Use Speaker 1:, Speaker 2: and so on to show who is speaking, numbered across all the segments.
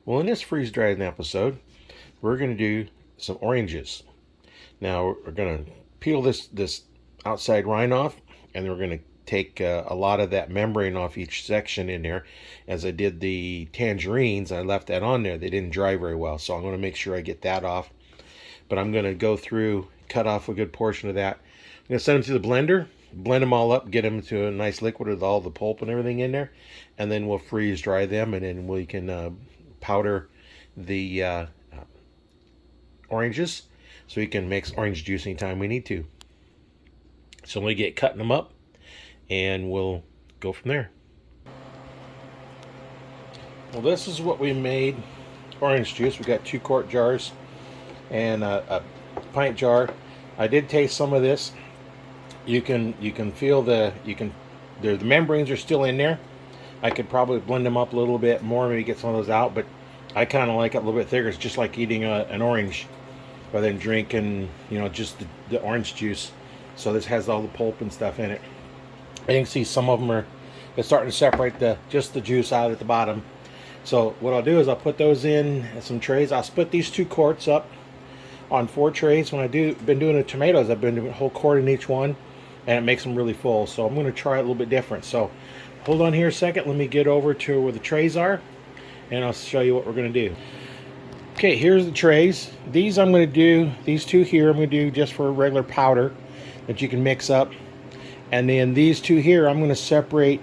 Speaker 1: Well, in this freeze-dried episode, we're going to do some oranges. Now, we're going to peel this outside rind off, and then we're going to take a lot of that membrane off each section in there. As I did the tangerines, I left that on there. They didn't dry very well, so I'm going to make sure I get that off. But I'm going to go through, cut off a good portion of that. I'm going to send them to the blender, blend them all up, get them to a nice liquid with all the pulp and everything in there, and then we'll freeze dry them, and then we can powder the oranges so we can mix orange juice anytime we need to. So we get cutting them up, and we'll go from there. Well, this is what we made orange juice. We got 2 quart jars and a pint jar. I did taste some of this. You can feel the membranes are still in there. I could probably blend them up a little bit more, maybe get some of those out, but I kind of like it a little bit thicker. It's just like eating an orange rather than drinking, just the orange juice. So this has all the pulp and stuff in it. And you can see some of them are starting to separate just the juice out at the bottom. So what I'll do is I'll put those in some trays. I'll split these 2 quarts up on 4 trays. When been doing the tomatoes, I've been doing a whole quart in each one, and it makes them really full. So I'm going to try it a little bit different. So hold on here a second. Let me get over to where the trays are, and I'll show you what we're going to do. Okay, here's the trays. These 2 here I'm going to do just for regular powder that you can mix up. And then these 2 here, I'm going to separate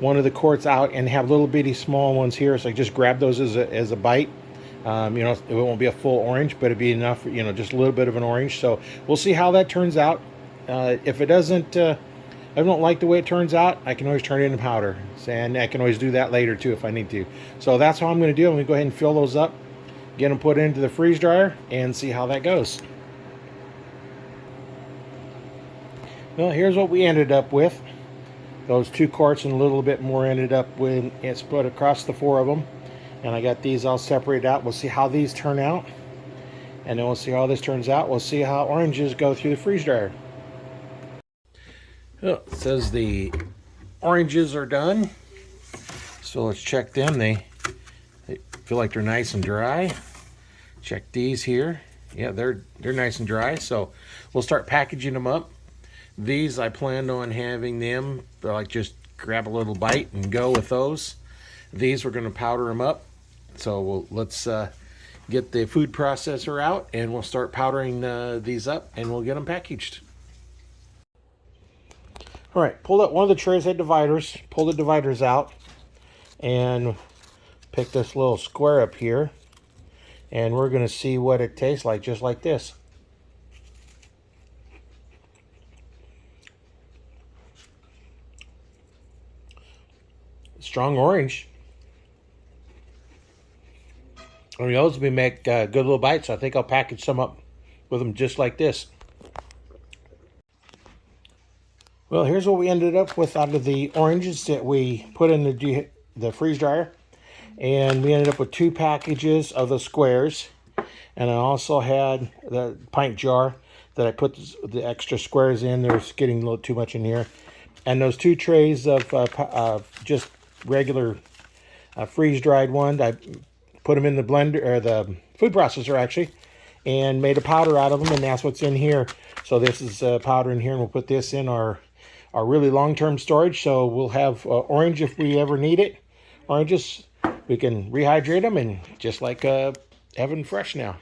Speaker 1: one of the quarts out and have little bitty small ones here. So I just grab those as a bite. It won't be a full orange, but it'd be enough, just a little bit of an orange. So we'll see how that turns out. If it doesn't, I don't like the way it turns out, I can always turn it into powder. And I can always do that later too if I need to. So that's how I'm going to do it. I'm going to go ahead and fill those up, get them put into the freeze dryer, and see how that goes. Well, here's what we ended up with. Those 2 quarts and a little bit more ended up when it's split across the 4 of them. And I got these all separated out. We'll see how these turn out. And then we'll see how this turns out. We'll see how oranges go through the freeze dryer. Well, it says the oranges are done. So let's check them. They feel like they're nice and dry. Check these here. Yeah, they're nice and dry. So we'll start packaging them up. These I planned on having them like just grab a little bite and go with those. These we're going to powder them up. So let's get the food processor out, and we'll start powdering these up, and we'll get them packaged. All right, pull up one of the trays had dividers. Pull the dividers out, and pick this little square up here, and we're going to see what it tastes like, just like this. Strong orange. Those we make good little bites. I think I'll package some up with them just like this. Well, here's what we ended up with out of the oranges that we put in the freeze dryer. And we ended up with 2 packages of the squares. And I also had the pint jar that I put the extra squares in. There's getting a little too much in here. And those 2 trays of just regular freeze-dried ones. I put them in the blender, or the food processor actually, and made a powder out of them, and that's what's in here. So this is powder in here, and we'll put this in our really long-term storage. So we'll have orange if we ever need it. Oranges, we can rehydrate them, and just like having fresh now.